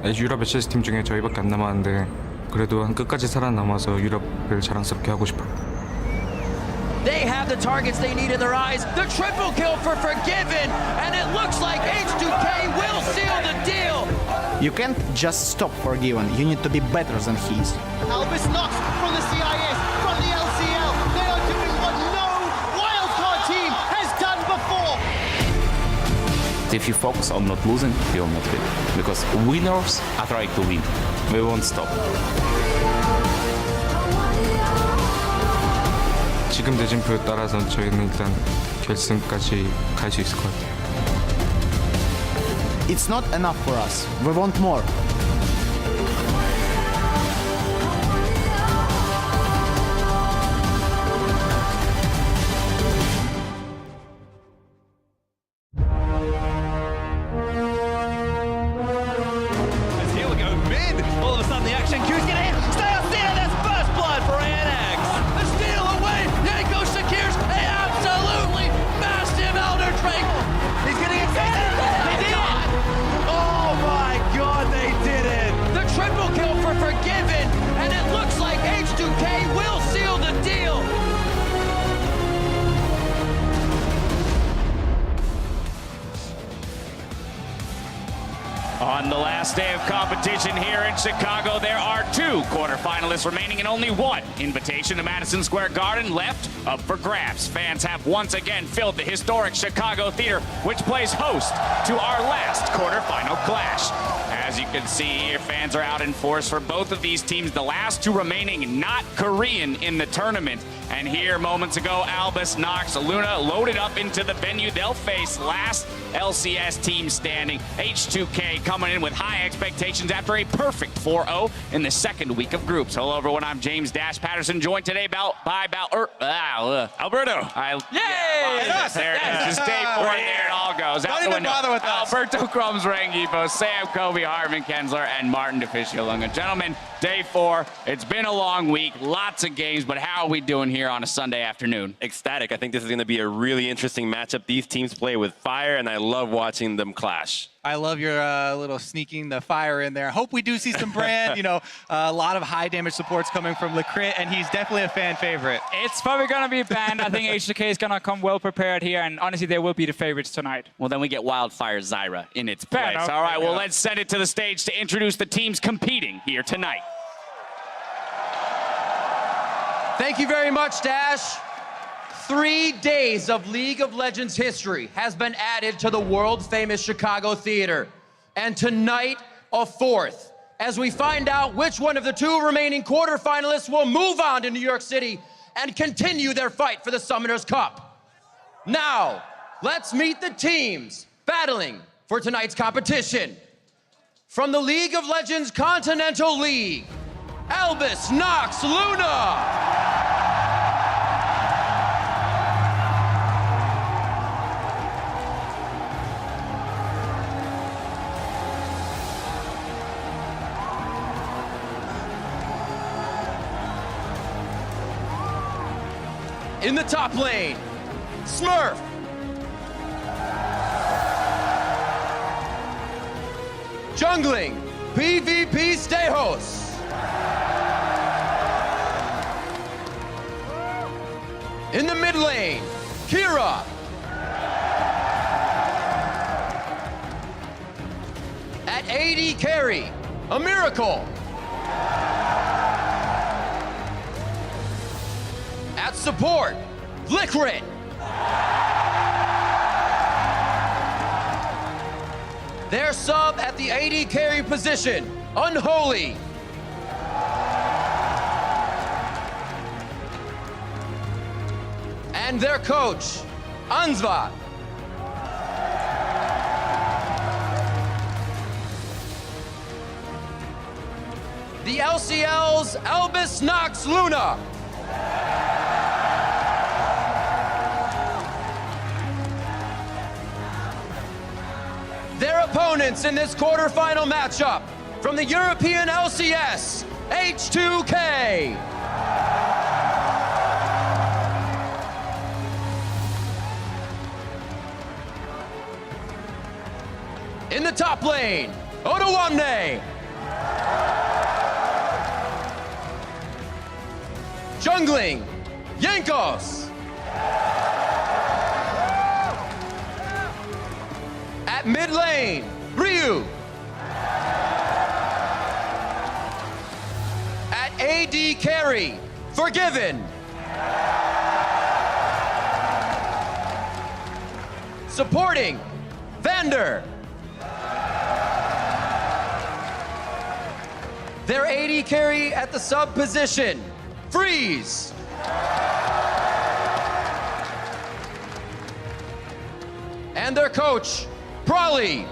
유럽 HS 팀 중에 저희밖에 안 남았는데 그래도 한 끝까지 살아남아서 유럽을 자랑스럽게 하고 싶어요. They have the targets they need in their eyes. The triple kill for Forgiven, and it looks like H2K will seal the deal. You can't just stop Forgiven, you need to be better than he is. Albus Nox from the CIS, from the LCL. They are doing what no wildcard team has done before. If you focus on not losing, you'll not win. Because winners are trying to win. We won't stop. 지금 대진표 따라서 저희는 일단 결승까지 갈 수 있을 것 같아요. It's not enough for us, we want more. Here we go, mid. All of a sudden the action cue's gonna hit. Stay up there, that's first blood for Anax. The steal away, there goes Shakir's a absolutely massive Elder Drake. He's gonna get taken. They did it. Oh my God, they did it. The triple kill for Forgiven, and it looks like H2K will seal the deal. On the last day of competition here in Chicago, there are 2 quarterfinalists remaining and only 1 invitation to Madison Square Garden left up for grabs. Fans have once again filled the historic Chicago Theater, which plays host to our last quarterfinal clash. As you can see here, fans are out in force for both of these teams, the last 2 remaining not Korean in the tournament. And here, moments ago, Albus Nox, Luna loaded up into the venue. They'll face last LCS team standing. H2K coming in with high expectations after a perfect 4-0 in the second week of groups. Hello, everyone. I'm James Dash Patterson, joined today by Alberto. There it is. Just day 4, there it all goes. Out the window. Alberto Crumbs, Rangipo, Sam, Kobe, Hartman, Kensler, and Martin DeFicio Lunga. Gentlemen, day 4. It's been a long week, lots of games, but how are we doing here on a Sunday afternoon? Ecstatic. I think this is going to be a really interesting matchup. These teams play with fire, and I love watching them clash. I love your little sneaking the fire in there. Hope we do see some Brand. You know, a lot of high damage supports coming from Lecrit, and he's definitely a fan favorite. It's probably going to be banned. I think H2K is going to come well prepared here, and honestly, they will be the favorites tonight. Well, then we get Wildfire Zyra in its Fair place. enough. All right, well, let's send it to the stage to introduce the teams competing here tonight. Thank you very much, Dash. 3 days of League of Legends history has been added to the world-famous Chicago Theater. And tonight, a 4th, as we find out which one of the 2 remaining quarterfinalists will move on to New York City and continue their fight for the Summoners Cup. Now, let's meet the teams battling for tonight's competition. From the League of Legends Continental League, Albus Nox Luna. In the top lane, Smurf. Jungling, PvP Stejos. In the mid lane, Kira. At AD carry, a miracle. At support, Licrit. Their sub at the AD carry position, Unholy. And their coach, Ansva. The LCL's Albus Nox Luna. Their opponents in this quarterfinal matchup, from the European LCS, H2K. In the top lane, Odoamne. Jungling, Yankos. At mid lane, Ryu. At AD carry, Forgiven. Supporting, Vander. Their AD carry at the sub position, Freeze. And their coach, Brawley.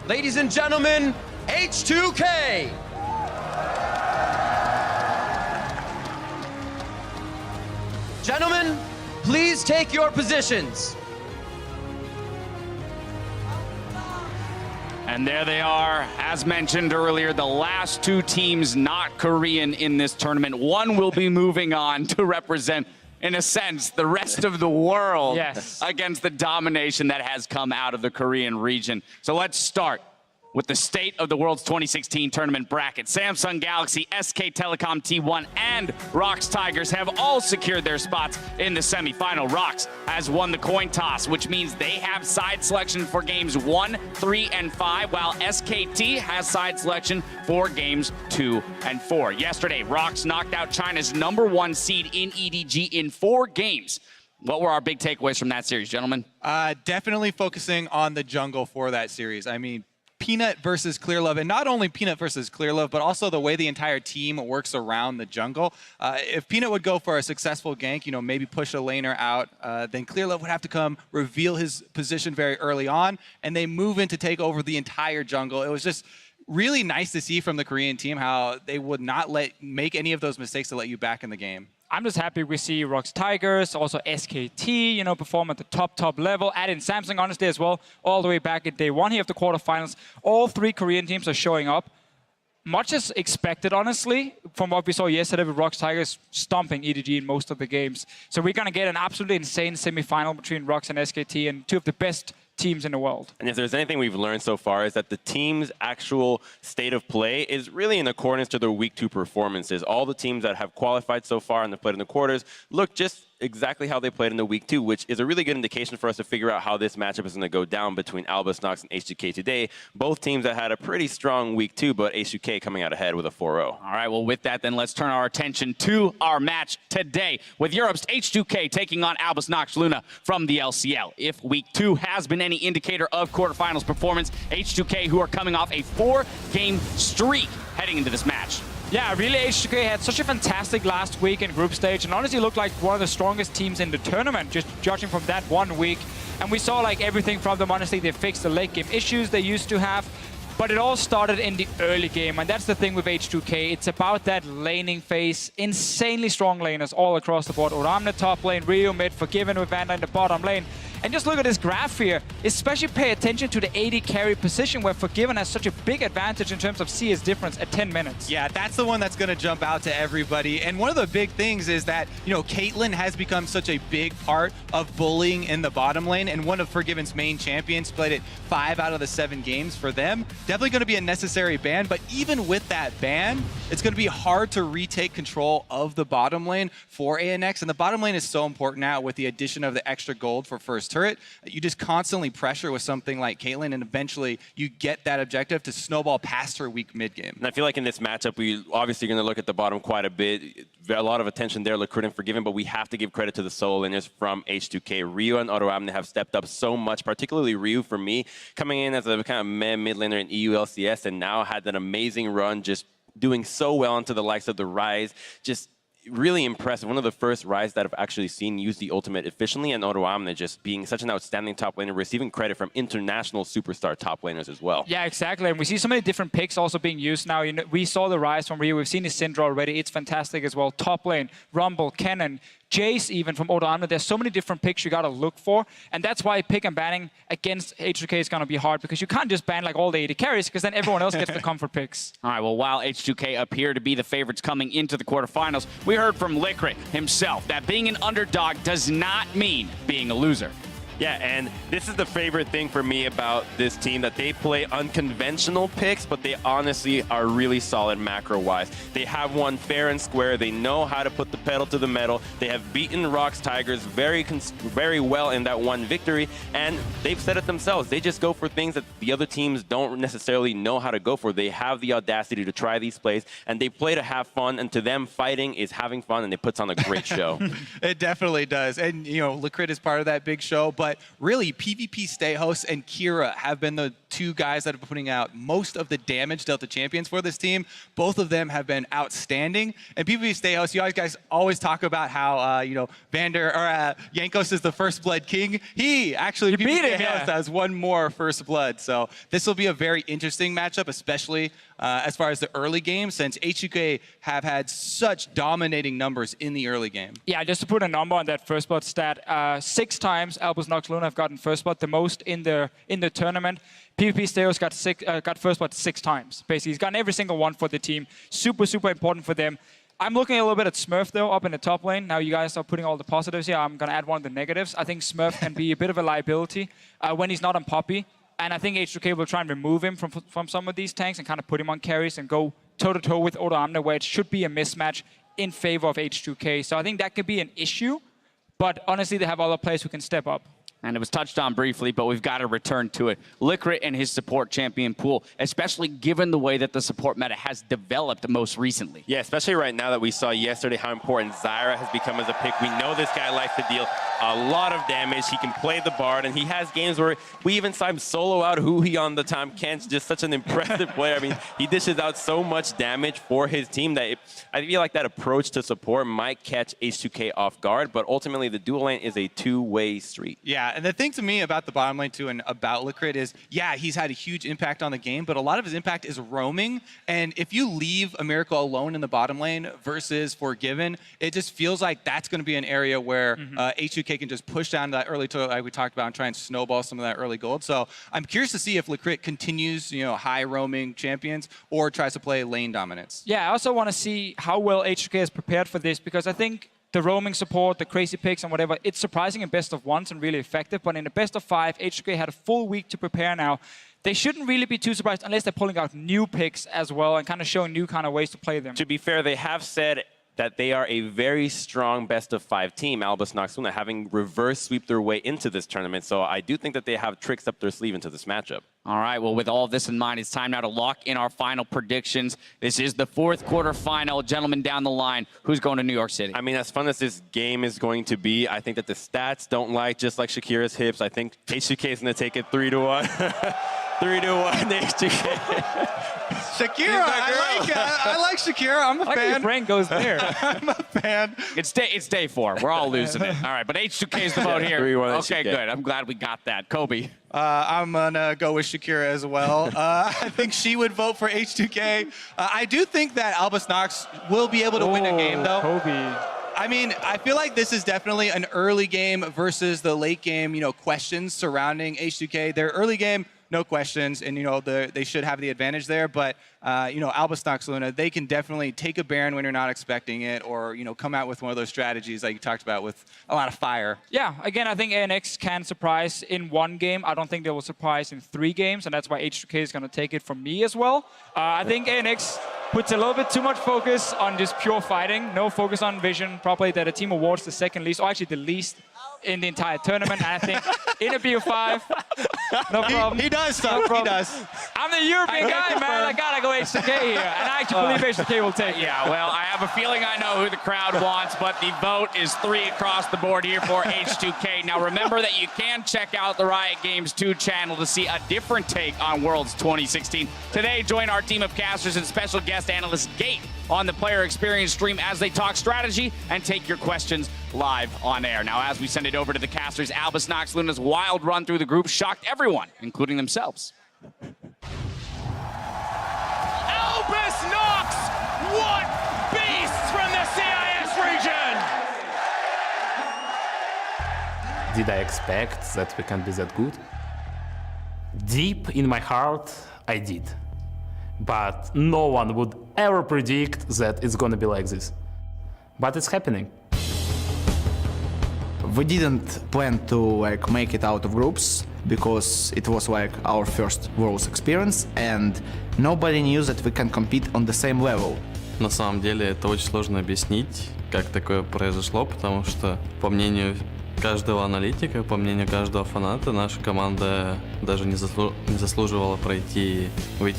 Ladies and gentlemen, H2K. Gentlemen, please take your positions. And there they are. As mentioned earlier, the last two teams not Korean in this tournament. One will be moving on to represent, in a sense, the rest of the world against the domination that has come out of the Korean region. So let's start with the state of the World's 2016 tournament bracket. Samsung Galaxy, SK Telecom T1, and ROX Tigers have all secured their spots in the semifinal. ROX has won the coin toss, which means they have side selection for games 1, 3, and 5, while SKT has side selection for games 2 and 4. Yesterday, ROX knocked out China's #1 seed in EDG in 4 games. What were our big takeaways from that series, gentlemen? Definitely focusing on the jungle for that series. I mean, Peanut versus Clearlove, and not only Peanut versus Clearlove, but also the way the entire team works around the jungle. If Peanut would go for a successful gank, you know, maybe push a laner out, then Clearlove would have to come reveal his position very early on, and they move in to take over the entire jungle. It was just really nice to see from the Korean team how they would not make any of those mistakes to let you back in the game. I'm just happy we see ROX Tigers, also SKT, you know, perform at the top level. Add in Samsung, honestly, as well, all the way back at day 1 here of the quarterfinals. All 3 Korean teams are showing up. Much as expected, honestly, from what we saw yesterday with ROX Tigers stomping EDG in most of the games. So we're going to get an absolutely insane semifinal between ROX and SKT, and 2 of the best teams in the world. And if there's anything we've learned so far is that the team's actual state of play is really in accordance to their week 2 performances. All the teams that have qualified so far and have played in the quarters look just exactly how they played in the week 2, which is a really good indication for us to figure out how this matchup is going to go down between Albus Nox and H2K today. Both teams that had a pretty strong week 2, but H2K coming out ahead with a 4-0. All right, well, with that, then let's turn our attention to our match today with Europe's H2K taking on Albus Nox Luna from the LCL. If week 2 has been any indicator of quarterfinals performance, H2K, who are coming off a 4-game streak heading into this match. Yeah, really, H2K had such a fantastic last week in group stage and honestly looked like one of the strongest teams in the tournament, just judging from that 1 week. And we saw like everything from them. Honestly, they fixed the late game issues they used to have. But it all started in the early game, and that's the thing with H2K. It's about that laning phase. Insanely strong laners all across the board. Odoamne top lane, Ryu mid, Forgiven with Vander in the bottom lane. And just look at this graph here. Especially pay attention to the AD carry position where Forgiven has such a big advantage in terms of CS difference at 10 minutes. Yeah, that's the one that's going to jump out to everybody. And one of the big things is that, you know, Caitlyn has become such a big part of bullying in the bottom lane. And one of Forgiven's main champions played it 5 out of the 7 games for them. Definitely going to be a necessary ban. But even with that ban, it's going to be hard to retake control of the bottom lane for ANX. And the bottom lane is so important now with the addition of the extra gold for first turret. You just constantly pressure with something like Caitlyn, and eventually you get that objective to snowball past her weak mid game. And I feel like in this matchup, we obviously going to look at the bottom quite a bit. A lot of attention there, Liquid and Forgiven, but we have to give credit to the solo laners from H2K. Ryu and Odoamne have stepped up so much, particularly Ryu for me, coming in as a kind of mid laner in EU LCS, and now had an amazing run, just doing so well into the likes of the Rise. Just really impressive. One of the first Rise that I've actually seen use the ultimate efficiently, and Odoamne just being such an outstanding top laner, receiving credit from international superstar top laners as well. Yeah, exactly. And we see so many different picks also being used now. You know, we saw the Rise from Ryu. We've seen his Syndra already. It's fantastic as well. Top lane, Rumble, Cannon, Jace even from Odoamne. There's so many different picks you got to look for, and that's why pick and banning against H2K is going to be hard, because you can't just ban like all the AD carries, because then everyone else gets the comfort picks. All right, well, while H2K appear to be the favorites coming into the quarterfinals, we heard from Licorice himself that being an underdog does not mean being a loser. Yeah, and this is the favorite thing for me about this team, that they play unconventional picks, but they honestly are really solid macro-wise. They have won fair and square. They know how to put the pedal to the metal. They have beaten Rox Tigers very well in that one victory, and they've said it themselves. They just go for things that the other teams don't necessarily know how to go for. They have the audacity to try these plays, and they play to have fun, and to them, fighting is having fun, and it puts on a great show. It definitely does. And, you know, Licorice is part of that big show, but really, PvP Stayhouse and Kira have been the two guys that have been putting out most of the damage dealt to champions for this team. Both of them have been outstanding. And PvP Stayhouse, you guys always talk about how, you know, Jankos is the first blood king. He actually beat him, has one more first blood. So this will be a very interesting matchup, especially as far as the early game, since H2K have had such dominating numbers in the early game. Yeah, just to put a number on that first blood stat, 6 times Albus Nox Luna have gotten first blood, the most in the tournament. PvP Stereos got first blood 6 times. Basically, he's gotten every single one for the team. Super, super important for them. I'm looking a little bit at Smurf, though, up in the top lane. Now you guys are putting all the positives here. I'm going to add one of the negatives. I think Smurf can be a bit of a liability when he's not on Poppy. And I think H2K will try and remove him from some of these tanks and kind of put him on carries and go toe-to-toe with Odoamne, where it should be a mismatch in favor of H2K. So I think that could be an issue. But honestly, they have other players who can step up. And it was touched on briefly, but we've got to return to it. Licorice and his support champion pool, especially given the way that the support meta has developed most recently. Yeah, especially right now that we saw yesterday how important Zyra has become as a pick. We know this guy likes to deal a lot of damage. He can play the Bard, and he has games where we even saw him solo out Huhi on the Tom Kent's. Just such an impressive player. I mean, he dishes out so much damage for his team that I feel like that approach to support might catch H2K off guard, but ultimately the dual lane is a two-way street. Yeah, and the thing to me about the bottom lane too and about Licorice is, yeah, he's had a huge impact on the game, but a lot of his impact is roaming. And if you leave a Miracle alone in the bottom lane versus Forgiven, it just feels like that's going to be an area where H2K can just push down that early toilet like we talked about and try and snowball some of that early gold. So I'm curious to see if Licorice continues, you know, high roaming champions or tries to play lane dominance. Yeah, I also want to see how well H2K is prepared for this, because I think the roaming support, the crazy picks and whatever, it's surprising in best of ones and really effective. But in the best of 5, H2K had a full week to prepare now. They shouldn't really be too surprised unless they're pulling out new picks as well and kind of showing new kind of ways to play them. To be fair, they have said that they are a very strong best-of-5 team, Albus Nox Luna, having reverse sweep their way into this tournament. So I do think that they have tricks up their sleeve into this matchup. All right, well, with all this in mind, it's time now to lock in our final predictions. This is the 4th quarterfinal. Gentlemen, down the line, who's going to New York City? I mean, as fun as this game is going to be, I think that the stats don't lie, just like Shakira's hips. I think H2K is going to take it 3-1. 3-1, H2K. Shakira, I like it. I like Shakira. I'm a fan. Your brain goes there. I'm a fan. It's day 4. We're all losing it. All right, but H2K is the vote here. 3-1 Okay, H2K. good. I'm glad we got that. Kobe. I'm going to go with Shakira as well. I think she would vote for H2K. I do think that Albus Nox will be able to win a game, though. Kobe. I mean, I feel like this is definitely an early game versus the late game, you know, questions surrounding H2K. Their early game, no questions, and, you know, they should have the advantage there. But, you know, Albus Nox Luna, they can definitely take a Baron when you're not expecting it, or, you know, come out with one of those strategies like you talked about with a lot of fire. Yeah, again, I think ANX can surprise in 1 game. I don't think they will surprise in 3 games, and that's why H2K is going to take it from me as well. I think ANX puts a little bit too much focus on just pure fighting, no focus on vision. Probably that a team awards the second least, or actually the least in the entire tournament. And I think in a BO5, no problem. He does, no he does. I'm the European guy, man. I gotta go H2K here, and I actually believe H2K will take it. Yeah, well, I have a feeling I know who the crowd wants, but the vote is 3 across the board here for H2K. Now, remember that you can check out the Riot Games 2 channel to see a different take on Worlds 2016. Today, join our team of casters and special guest analyst Gate on the Player Experience stream as they talk strategy and take your questions live on air. Now, as we send it over to the casters, Albus Nox Luna's wild run through the group shocked everyone, including themselves. Albus Nox! What beasts from the CIS region! Did I expect that we can be that good? Deep in my heart, I did. But no one would ever predict that it's gonna be like this. But it's happening. We didn't plan to make it out of groups because it was our first Worlds experience, and nobody knew that we can compete on the same level. На самом деле это очень сложно объяснить, как такое произошло, потому что, по мнению каждого аналитика, по мнению каждого фаната, наша команда даже не заслуживала выйти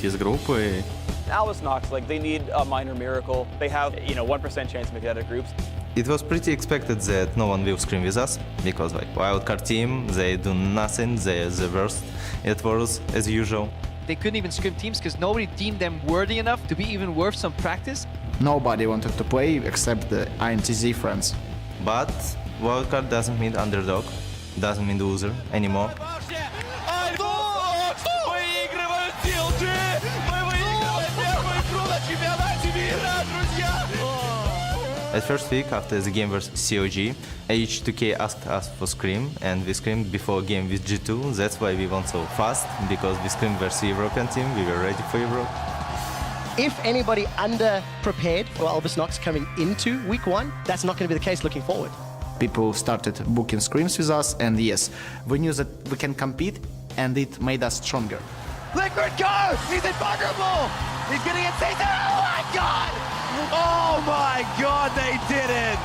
из группы. Albus Nox, they need a minor miracle. They have, 1% chance to make it out of groups. It was pretty expected that no one will scrim with us, because wildcard team, they do nothing, they are the worst at Worlds as usual. They couldn't even scrim teams because nobody deemed them worthy enough to be even worth some practice. Nobody wanted to play except the INTZ friends. But wildcard doesn't mean underdog, doesn't mean loser anymore. Выигрывают TLG! Мы выигрываем первую игру на чемпионате мира, друзья! At first week after the game versus COG, H2K asked us for scrim, and we screamed before game with G2. That's why we won so fast, because we screamed versus European team, we were ready for Europe. If anybody under-prepared for Albus Nox coming into week one, that's not going to be the case looking forward. People started booking scrims with us, and yes, we knew that we can compete, and it made us stronger. Liquid Go! He's invulnerable! He's getting it taken. Oh my god! Oh my god, they did it!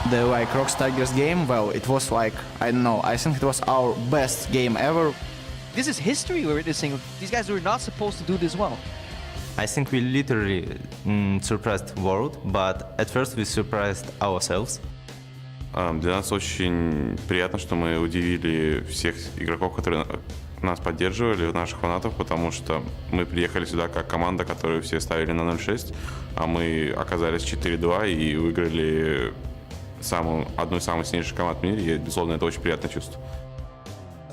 The Rocks Tigers game, well, it was I don't know, I think it was our best game ever. This is history we're witnessing. These guys were not supposed to do this well. I think we literally surprised the world, but at first we surprised ourselves. Для нас очень приятно, что мы удивили всех игроков, которые нас поддерживали, наших фанатов, потому что мы приехали сюда как команда, которую все ставили на 0-6, а мы оказались 4-2 и выиграли одну из самых сильнейших команд в мире, и, безусловно, это очень приятное чувство.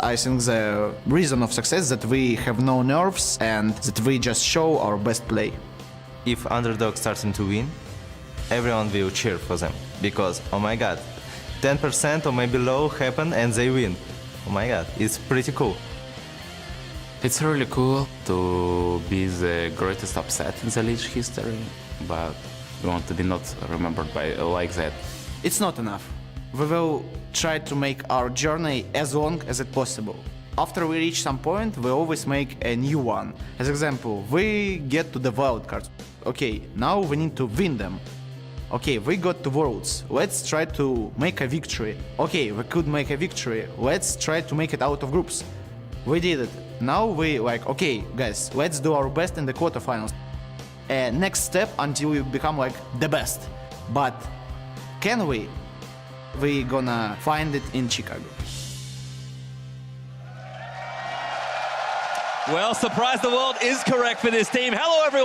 I think the reason of success is that we have no nerves and that we just show our best play. If underdog starting to win, everyone will cheer for them, because, oh my god, 10% or maybe low happen and they win. Oh my god, it's pretty cool. It's really cool to be the greatest upset in the league history, but we want to be not remembered by like that. It's not enough. We will try to make our journey as long as it possible. After we reach some point, we always make a new one. As example, we get to the wildcards. Okay, now we need to win them. Okay, we got to Worlds. Let's try to make a victory. Okay, we could make a victory. Let's try to make it out of groups. We did it. Now we okay, guys, let's do our best in the quarterfinals. Next step until we become the best. But can we? We're gonna find it in Chicago. Well, surprise the world is correct for this team. Hello, everyone.